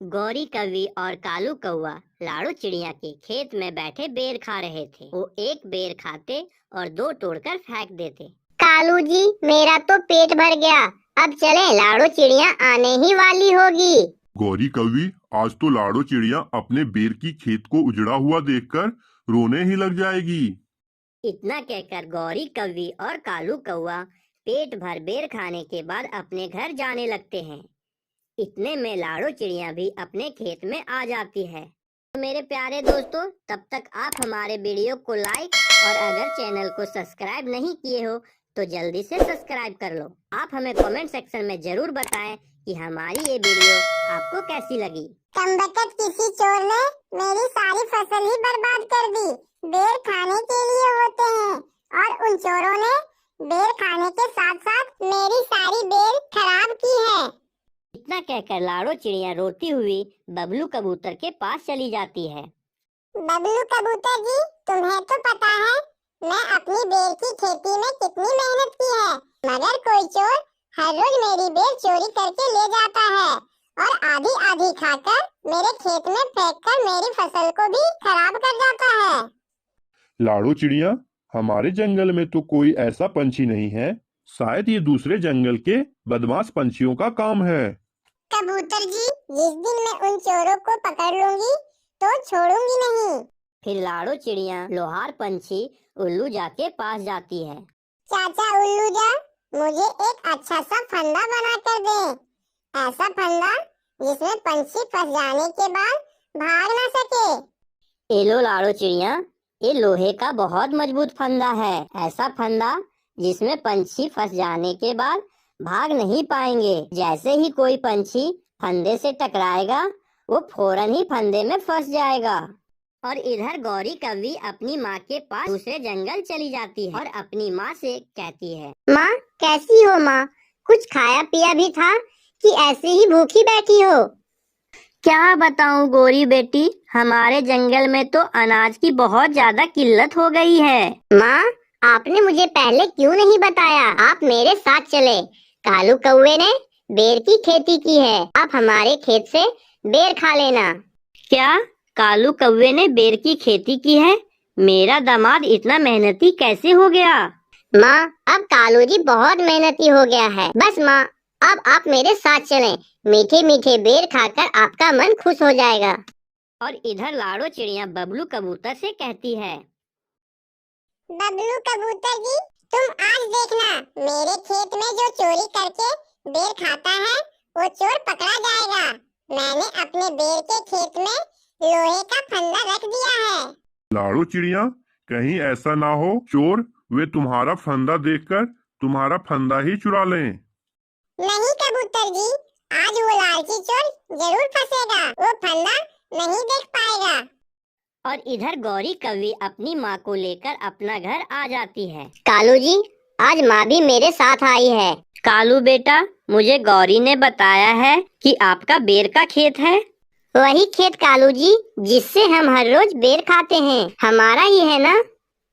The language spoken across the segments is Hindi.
गौरी कौवी और कालू कौवा लाड़ू चिड़िया के खेत में बैठे बेर खा रहे थे। वो एक बेर खाते और दो तोड़कर फेंक देते। कालू जी, मेरा तो पेट भर गया, अब चलें, लाड़ू चिड़िया आने ही वाली होगी। गौरी कौवी, आज तो लाड़ो चिड़िया अपने बेर की खेत को उजड़ा हुआ देखकर रोने ही लग जाएगी। इतना कहकर गौरी कौवी और कालू कौवा पेट भर बेर खाने के बाद अपने घर जाने लगते हैं। इतने में लाड़ो चिड़िया भी अपने खेत में आ जाती है। तो मेरे प्यारे दोस्तों, तब तक आप हमारे वीडियो को लाइक और अगर चैनल को सब्सक्राइब नहीं किए हो तो जल्दी से सब्सक्राइब कर लो। आप हमें कमेंट सेक्शन में जरूर बताएं कि हमारी ये वीडियो आपको कैसी लगी। कमबख्त किसी चोर ने मेरी सारी फसल ही बर्बाद कर दी। बेर खाने के लिए होते हैं और उन चोरों ने बेर खाने के साथ साथ मेरी सारी बेर खराब की है। इतना कहकर लाड़ो चिड़िया रोती हुई बबलू कबूतर के पास चली जाती है। बबलू कबूतर जी, तुम्हें तो पता है मैं अपनी बेर की खेती में कितनी मेहनत की है, मगर कोई चोर हर रोज मेरी बेर चोरी करके ले जाता है और आधी आधी खाकर मेरे खेत में फेंककर मेरी फसल को भी खराब कर जाता है। लाड़ो चिड़िया, हमारे जंगल में तो कोई ऐसा पंछी नहीं है, शायद ये दूसरे जंगल के बदमाश पंछियों का काम है। कबूतर जी, जिस दिन मैं उन चोरों को पकड़ लूंगी तो छोड़ूंगी नहीं। फिर लाड़ो चिड़िया लोहार पंछी उल्लू जा के पास जाती है। चाचा उल्लू जा, मुझे एक अच्छा सा फंदा बना कर दे, ऐसा फंदा जिसमें पंछी फंस जाने के बाद भाग ना सके। ए लो लाड़ो चिड़िया, ये लोहे का बहुत मजबूत फंदा है। ऐसा फंदा जिसमें पंछी फंस जाने के बाद भाग नहीं पाएंगे। जैसे ही कोई पंछी फंदे से टकराएगा वो फौरन ही फंदे में फंस जाएगा। और इधर गौरी कौवी अपनी माँ के पास दूसरे जंगल चली जाती है और अपनी माँ से कहती है, माँ कैसी हो माँ, कुछ खाया पिया भी था कि ऐसे ही भूखी बैठी हो? क्या बताऊं गौरी बेटी, हमारे जंगल में तो अनाज की बहुत ज्यादा किल्लत हो गई है। माँ, आपने मुझे पहले क्यों नहीं बताया? आप मेरे साथ चले। कालू कौवे ने बेर की खेती की है, आप हमारे खेत से बेर खा लेना। क्या कालू कौवे ने बेर की खेती की है? मेरा दामाद इतना मेहनती कैसे हो गया? माँ, अब कालू जी बहुत मेहनती हो गया है। बस माँ, अब आप मेरे साथ चलें, मीठे मीठे बेर खाकर आपका मन खुश हो जाएगा। और इधर लाड़ो चिड़िया बबलू कबूतर से कहती है, बबलू कबूतर जी, तुम आज देखना, मेरे खेत में जो चोरी करके बेर खाता है वो चोर पकड़ा जाएगा। मैंने अपने बेर के खेत में लोहे का फंदा रख दिया है। लाड़ो चिड़िया, कहीं ऐसा ना हो चोर वे तुम्हारा फंदा देखकर तुम्हारा फंदा ही चुरा लें। नहीं कबूतर जी, आज वो लालची चोर जरूर फंसेगा, वो फंदा नहीं देख पाएगा। और इधर गौरी कौवी अपनी माँ को लेकर अपना घर आ जाती है। कालू जी, आज माँ भी मेरे साथ आई है। कालू बेटा, मुझे गौरी ने बताया है कि आपका बेर का खेत है। वही खेत कालू जी, जिससे हम हर रोज बेर खाते हैं, हमारा ही है ना?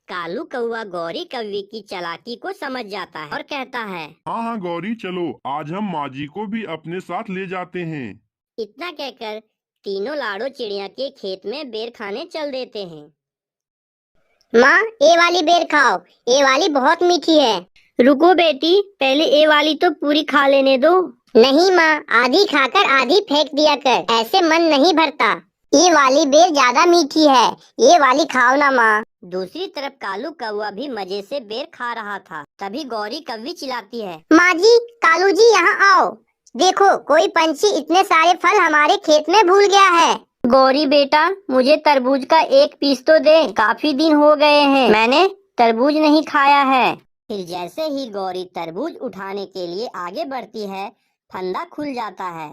कालू कौवा गौरी कौवी की चालाकी को समझ जाता है और कहता है, हाँ हाँ गौरी, चलो आज हम माँ जी को भी अपने साथ ले जाते हैं। इतना कहकर तीनों लाड़ो चिड़िया के खेत में बेर खाने चल देते हैं। माँ, ये वाली बेर खाओ, ये वाली बहुत मीठी है। रुको बेटी, पहले ये वाली तो पूरी खा लेने दो। नहीं माँ, आधी खाकर आधी फेंक दिया कर, ऐसे मन नहीं भरता। ये वाली बेर ज्यादा मीठी है, ये वाली खाओ ना माँ। दूसरी तरफ कालू कौवा भी मजे से बेर खा रहा था। तभी गौरी कौवी चिल्लाती है, माँ जी, कालू जी यहाँ आओ, देखो कोई पंछी इतने सारे फल हमारे खेत में भूल गया है। गौरी बेटा, मुझे तरबूज का एक पीस तो दे, काफी दिन हो गए हैं मैंने तरबूज नहीं खाया है। फिर जैसे ही गौरी तरबूज उठाने के लिए आगे बढ़ती है, फंदा खुल जाता है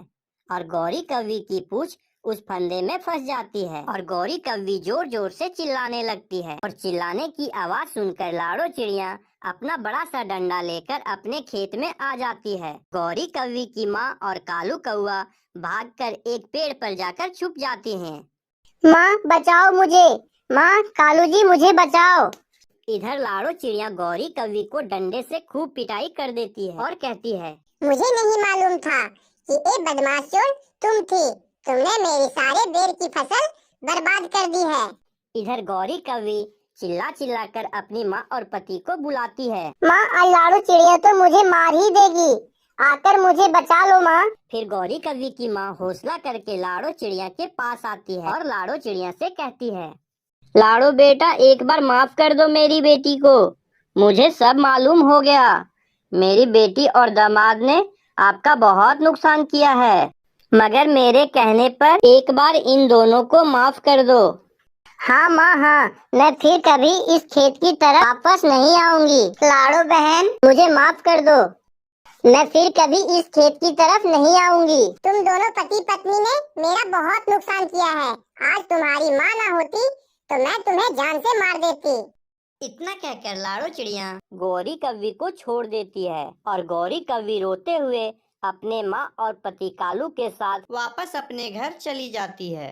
और गौरी कौवी की पूंछ उस फंदे में फंस जाती है और गौरी कौवी जोर जोर से चिल्लाने लगती है। और चिल्लाने की आवाज सुनकर लाड़ो चिड़िया अपना बड़ा सा डंडा लेकर अपने खेत में आ जाती है। गौरी कौवी की माँ और कालू कौवा भागकर एक पेड़ पर जाकर छुप जाती हैं। माँ बचाओ मुझे, माँ कालू जी मुझे बचाओ। इधर लाड़ो चिड़िया गौरी कौवी को डंडे से खूब पिटाई कर देती है और कहती है, मुझे नहीं मालूम था कि ये बदमाश चोर तुम थी, तुमने मेरी सारे बेर की फसल बर्बाद कर दी है। इधर गौरी कौवी चिल्ला चिल्ला कर अपनी माँ और पति को बुलाती है। माँ, और लाड़ू चिड़िया तो मुझे मार ही देगी, आकर मुझे बचा लो माँ। फिर गौरी कौवी की माँ हौसला करके लाड़ो चिड़िया के पास आती है और लाड़ो चिड़िया से कहती है, लाड़ो बेटा, एक बार माफ कर दो मेरी बेटी को। मुझे सब मालूम हो गया। मेरी बेटी और दामाद ने आपका बहुत नुकसान किया है, मगर मेरे कहने पर एक बार इन दोनों को माफ कर दो। हाँ माँ, हाँ, मैं फिर कभी इस खेत की तरफ वापस नहीं आऊंगी। लाड़ो बहन, मुझे माफ कर दो, मैं फिर कभी इस खेत की तरफ नहीं आऊंगी। तुम दोनों पति पत्नी ने मेरा बहुत नुकसान किया है। आज तुम्हारी माँ ना होती तो मैं तुम्हें जान से मार देती। इतना कहकर लाड़ो चिड़िया गौरी कौवी को छोड़ देती है और गौरी कौवी रोते हुए अपने माँ और पति कालू के साथ वापस अपने घर चली जाती है।